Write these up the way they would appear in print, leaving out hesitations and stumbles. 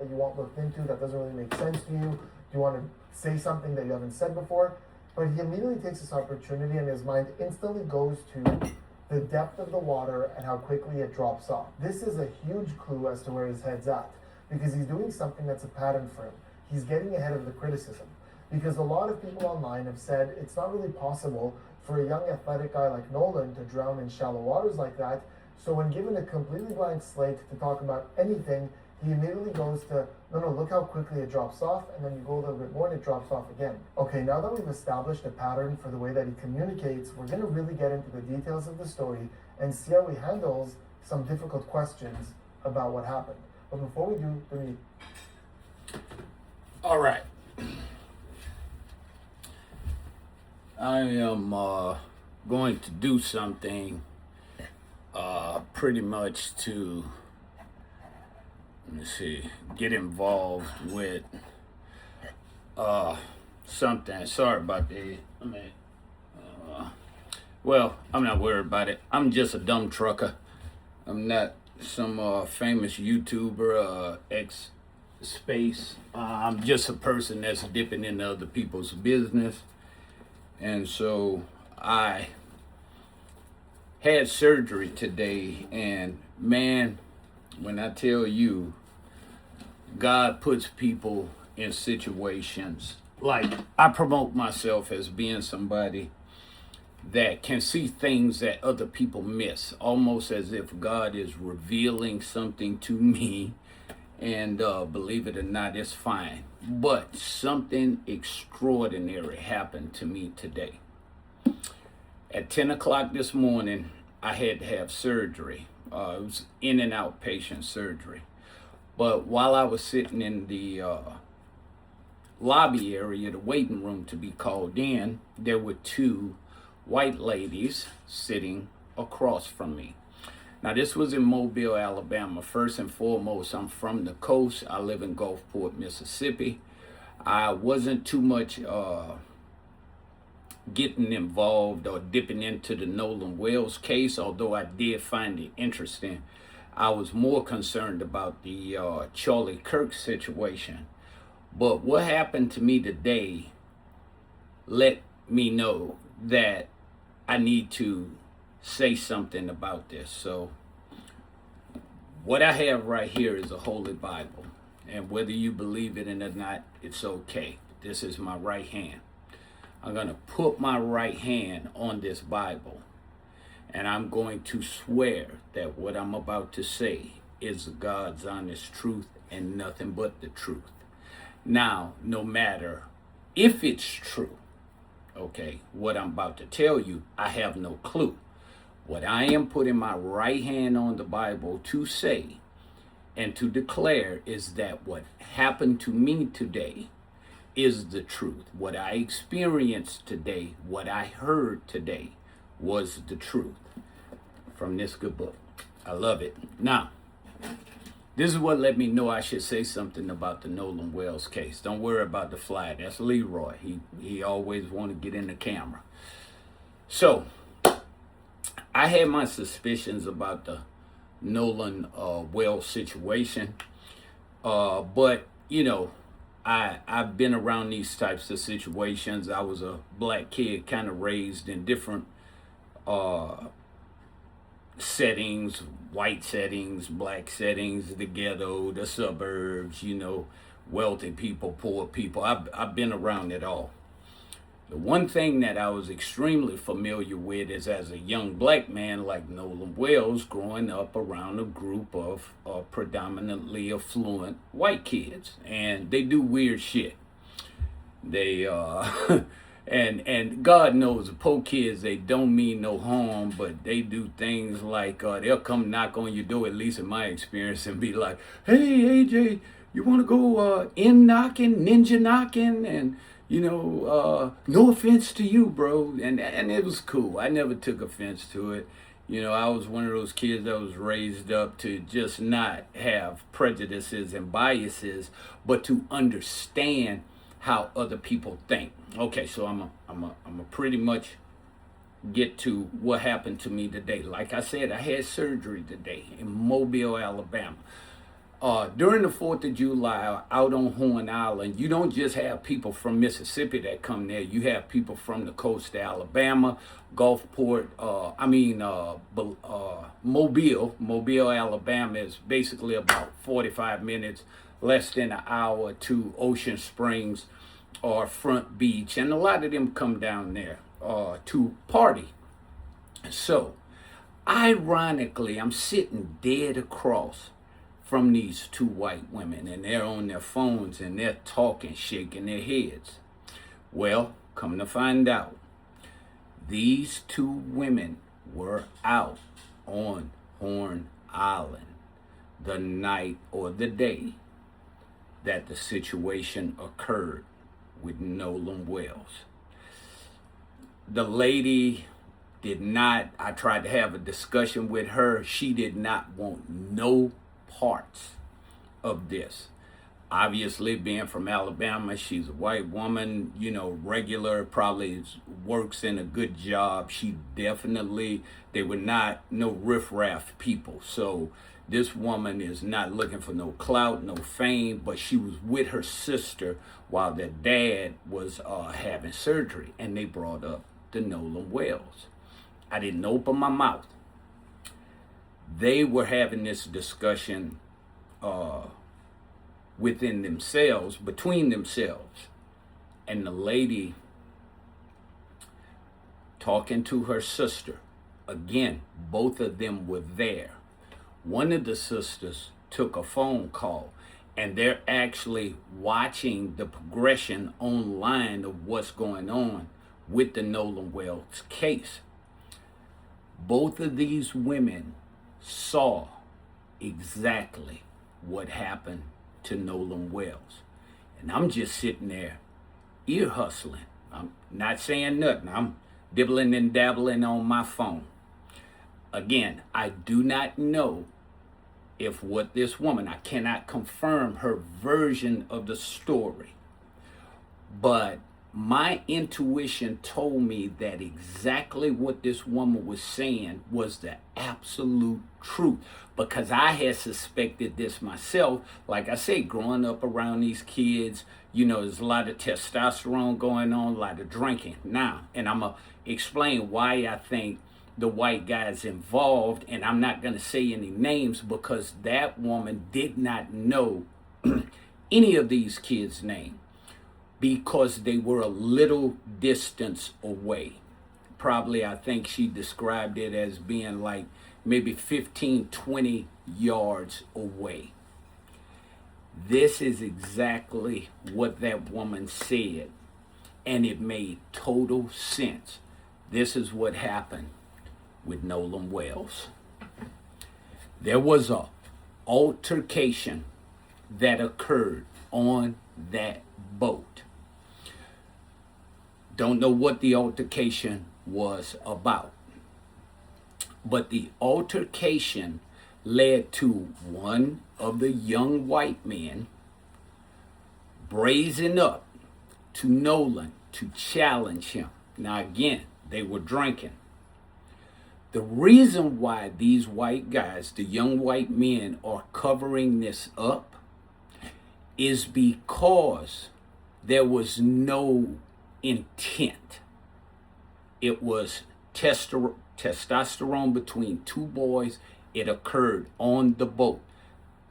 that you want looked into that doesn't really make sense to you? Do you want to say something that you haven't said before? But he immediately takes this opportunity and his mind instantly goes to the depth of the water and how quickly it drops off. This is a huge clue as to where his head's at, because he's doing something that's a pattern for him. He's getting ahead of the criticism. Because a lot of people online have said it's not really possible for a young athletic guy like Nolan to drown in shallow waters like that. So when given a completely blank slate to talk about anything, he immediately goes to, no, look how quickly it drops off, and then you go a little bit more and it drops off again. Okay, now that we've established a pattern for the way that he communicates, we're gonna really get into the details of the story and see how he handles some difficult questions about what happened. But before we do, let me... All right. I am going to do something pretty much to, let me see, get involved with something. Sorry about that. Well, I'm not worried about it. I'm just a dumb trucker. I'm not some famous YouTuber, X-Space. I'm just a person that's dipping into other people's business. And so I had surgery today, and man, when I tell you, God puts people in situations, like I promote myself as being somebody that can see things that other people miss, almost as if God is revealing something to me, and believe it or not, it's fine. But something extraordinary happened to me today. At 10 o'clock this morning, I had to have surgery. It was in and out patient surgery. But while I was sitting in the lobby area, the waiting room to be called in, there were two white ladies sitting across from me. Now, this was in Mobile, Alabama. First and foremost, I'm from the coast. I live in Gulfport, Mississippi. I wasn't too much getting involved or dipping into the NOLAN WELLS case, although I did find it interesting. I was more concerned about the Charlie Kirk situation. But what happened to me today let me know that I need to say something about this. So what I have right here is a Holy Bible, and whether you believe it or not, it's okay. This is my right hand. I'm going to put my right hand on this Bible, and I'm going to swear that what I'm about to say is God's honest truth and nothing but the truth. Now, no matter if it's true, okay, what I'm about to tell you, I have no clue. What I am putting my right hand on the Bible to say and to declare is that what happened to me today is the truth. What I experienced today, what I heard today was the truth from this good book. I love it. Now, this is what let me know I should say something about the NOLAN WELLS case. Don't worry about the fly. That's Leroy. He always want to get in the camera. So, I had my suspicions about the NOLAN WELLS situation. But, you know, I've been around these types of situations. I was a black kid kind of raised in different settings, white settings, black settings, the ghetto, the suburbs, you know, wealthy people, poor people. I've been around it all. The one thing that I was extremely familiar with is, as a young black man like NOLAN WELLS, growing up around a group of predominantly affluent white kids. And they do weird shit. They, and God knows, the poor kids, they don't mean no harm, but they do things like, they'll come knock on your door, at least in my experience, and be like, hey, AJ, you want to go in knocking, ninja knocking, and you know, no offense to you, bro. And it was cool. I never took offense to it. You know, I was one of those kids that was raised up to just not have prejudices and biases, but to understand how other people think. Okay, so I'm a pretty much get to what happened to me today. Like I said, I had surgery today in Mobile, Alabama. During the 4th of July out on Horn Island, you don't just have people from Mississippi that come there. You have people from the coast of Alabama, Gulfport, Mobile, Alabama is basically about 45 minutes, less than an hour to Ocean Springs or Front Beach. And a lot of them come down there to party. So, ironically, I'm sitting dead across from these two white women, and they're on their phones and they're talking, shaking their heads. Well, come to find out, these two women were out on Horn Island the night or the day that the situation occurred with Nolan Wells. The lady did not, I tried to have a discussion with her. She did not want no parts of this. Obviously, being from Alabama, she's a white woman, regular, probably works in a good job. She definitely, they were not no riffraff people. So this woman is not looking for no clout, no fame, but she was with her sister while their dad was having surgery, and they brought up the Nolan Wells. I didn't open my mouth. They were having this discussion within themselves, between themselves. And the lady talking to her sister. Again, both of them were there. One of the sisters took a phone call, and they're actually watching the progression online of what's going on with the Nolan Wells case. Both of these women saw exactly what happened to Nolan Wells. And I'm just sitting there ear hustling. I'm not saying nothing. I'm dibbling and dabbling on my phone. Again, I do not know if what this woman, I cannot confirm her version of the story, but my intuition told me that exactly what this woman was saying was the absolute truth, because I had suspected this myself. Like I say, growing up around these kids, there's a lot of testosterone going on, a lot of drinking. Now, and I'm going to explain why I think the white guy's involved, and I'm not going to say any names because that woman did not know any of these kids' names, because they were a little distance away. Probably, I think she described it as being like maybe 15, 20 yards away. This is exactly what that woman said, and it made total sense. This is what happened with Nolan Wells. There was a altercation that occurred on that boat. Don't know what the altercation was about, but the altercation led to one of the young white men brazen up to Nolan to challenge him. Now again, they were drinking. The reason why these white guys, the young white men, are covering this up is because there was no intent. It was testosterone between two boys. It occurred on the boat.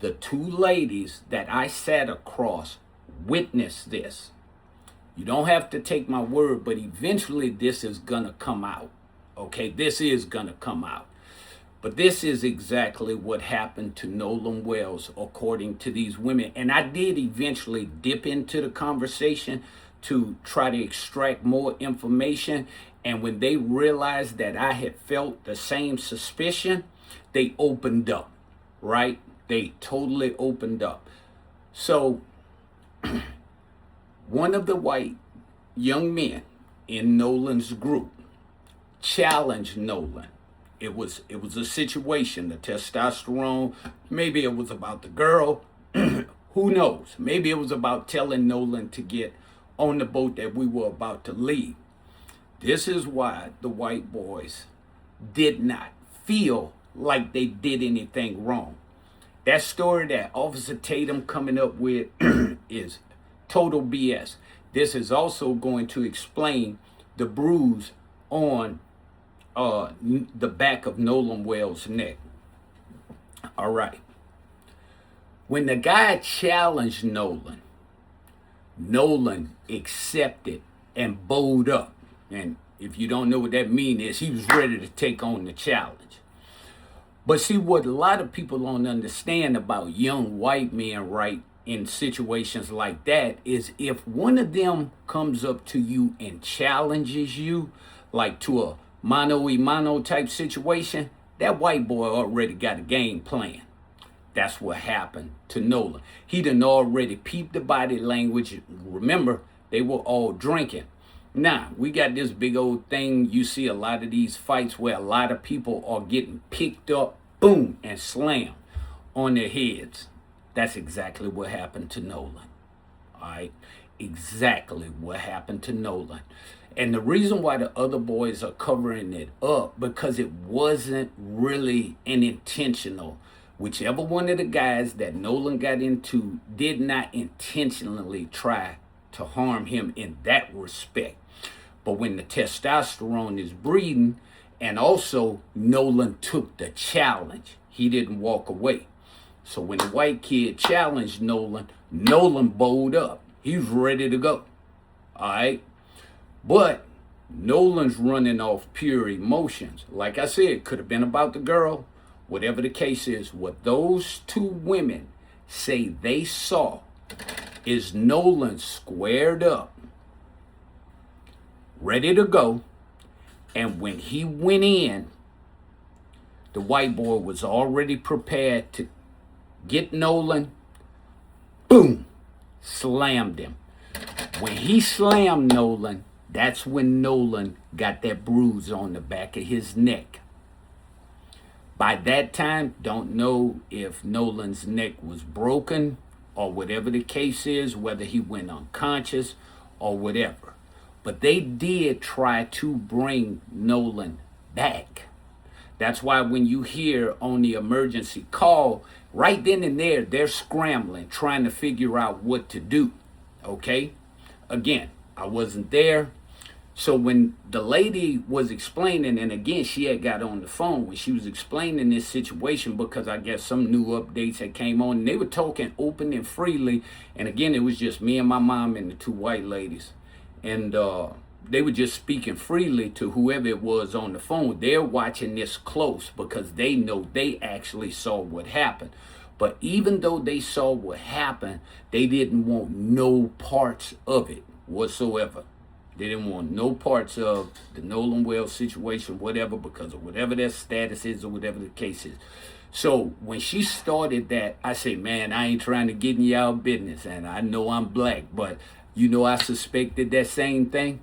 The two ladies that I sat across witnessed this. You don't have to take my word, but eventually this is gonna come out. Okay, this is gonna come out. But this is exactly what happened to Nolan Wells, according to these women. And I did eventually dip into the conversation to try to extract more information. And when they realized that I had felt the same suspicion, they opened up, right? They totally opened up. So one of the white young men in Nolan's group challenged Nolan. It was a situation, the testosterone. Maybe it was about the girl. Who knows? Maybe it was about telling Nolan to get on the boat that we were about to leave. This is why the white boys did not feel like they did anything wrong. That story that Officer Tatum coming up with is total BS. This is also going to explain the bruise on the back of Nolan Wells' neck. All right. When the guy challenged Nolan, Nolan accepted and bowed up. And if you don't know what that means, is he was ready to take on the challenge. But see, what a lot of people don't understand about young white men, right, in situations like that, is if one of them comes up to you and challenges you, like to a mano-a-mano type situation, that white boy already got a game plan. That's what happened to Nolan. He done already peeped the body language. Remember, they were all drinking. Now, we got this big old thing. You see a lot of these fights where a lot of people are getting picked up, boom, and slammed on their heads. That's exactly what happened to Nolan. All right? Exactly what happened to Nolan. And the reason why the other boys are covering it up, because it wasn't really an intentional. Whichever one of the guys that Nolan got into did not intentionally try to harm him in that respect. But when the testosterone is breeding, and also Nolan took the challenge, he didn't walk away. So when the white kid challenged Nolan, Nolan bowed up. He was ready to go. All right? But Nolan's running off pure emotions. Like I said, could have been about the girl. Whatever the case is, what those two women say they saw is Nolan squared up, ready to go. And when he went in, the white boy was already prepared to get Nolan. Boom, slammed him. When he slammed Nolan, that's when Nolan got that bruise on the back of his neck. By that time, don't know if Nolan's neck was broken or whatever the case is, whether he went unconscious or whatever. But they did try to bring Nolan back. That's why when you hear on the emergency call, right then and there, they're scrambling, trying to figure out what to do. Okay? Again, I wasn't there. So when the lady was explaining, and again, she had got on the phone when she was explaining this situation, because I guess some new updates had came on, and they were talking open and freely. And again, it was just me and my mom and the two white ladies. And they were just speaking freely to whoever it was on the phone. They're watching this close because they know they actually saw what happened. But even though they saw what happened, they didn't want no parts of it whatsoever. They didn't want no parts of the Nolan Wells situation, whatever, because of whatever their status is or whatever the case is. So when she started that, I say, man, I ain't trying to get in y'all business, and I know I'm black, but you know, I suspected that same thing.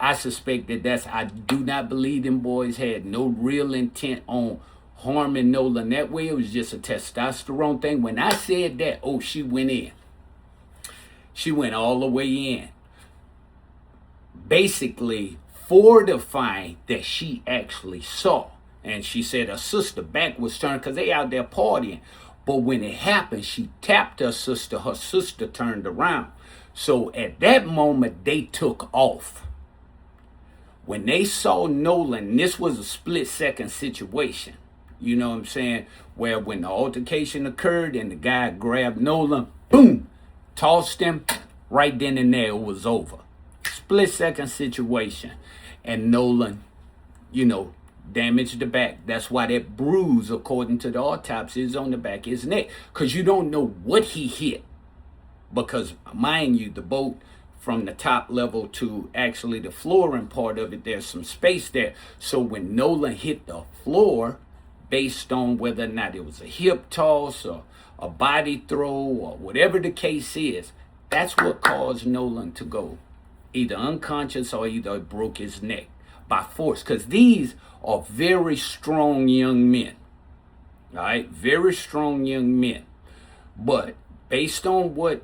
I suspected I do not believe them boys had no real intent on harming Nolan that way. It was just a testosterone thing. When I said that, oh, she went in. She went all the way in. Basically fortifying that she actually saw. And she said her sister back was turned because they out there partying. But when it happened, she tapped her sister turned around. So at that moment, they took off. When they saw Nolan, this was a split-second situation. You know what I'm saying? Where when the altercation occurred and the guy grabbed Nolan, boom, tossed him, right then and there, it was over. Split-second situation. And Nolan, you know, damaged the back. That's why that bruise, according to the autopsy, is on the back of his neck. Because you don't know what he hit. Because, mind you, the boat from the top level to actually the flooring part of it, there's some space there. So when Nolan hit the floor, based on whether or not it was a hip toss or a body throw or whatever the case is, that's what caused Nolan to go either unconscious or either broke his neck by force. Because these are very strong young men. All right? Very strong young men. But based on what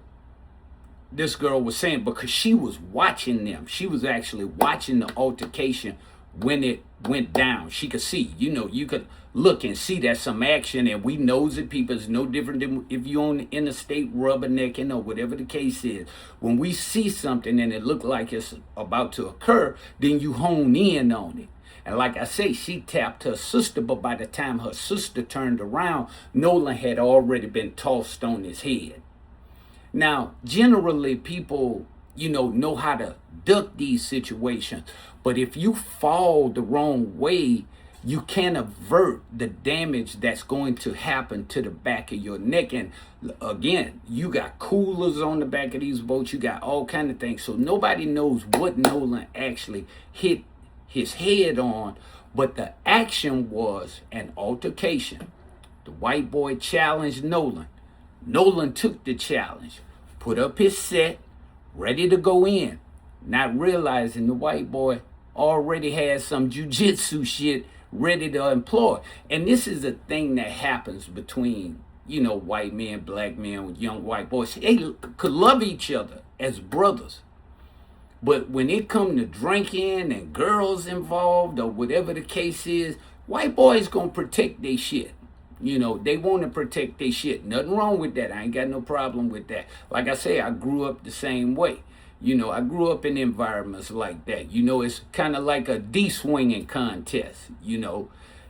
this girl was saying, because she was watching them. She was actually watching the altercation when it went down. She could see, you could look and see that some action, and we knows that people is no different than if you on the interstate rubbernecking or whatever the case is. When we see something and it look like it's about to occur, then you hone in on it. And like I say, she tapped her sister, but by the time her sister turned around, Nolan had already been tossed on his head. Now, generally, people, know how to duck these situations. But if you fall the wrong way, you can avert the damage that's going to happen to the back of your neck. And again, you got coolers on the back of these boats. You got all kind of things. So nobody knows what Nolan actually hit his head on. But the action was an altercation. The white boy challenged Nolan. Nolan took the challenge, put up his set, ready to go in, not realizing the white boy already had some jujitsu shit ready to employ. And this is a thing that happens between, white men, black men with young white boys. They could love each other as brothers. But when it come to drinking and girls involved or whatever the case is, white boys gonna protect their shit. They want to protect their shit. Nothing wrong with that. I ain't got no problem with that. Like I say, I grew up the same way. I grew up in environments like that. It's kind of like a D-swinging contest.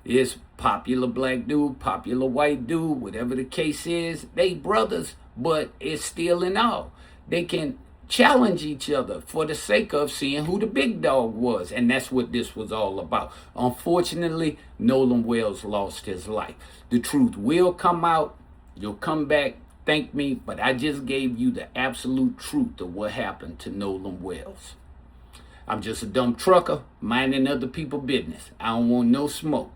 It's popular black dude, popular white dude, whatever the case is. They brothers, but it's still in all. They can challenge each other for the sake of seeing who the big dog was. And that's what this was all about. Unfortunately, Nolan Wells lost his life. The truth will come out. You'll come back, thank me, but I just gave you the absolute truth of what happened to Nolan Wells. I'm just a dumb trucker minding other people's business. I don't want no smoke.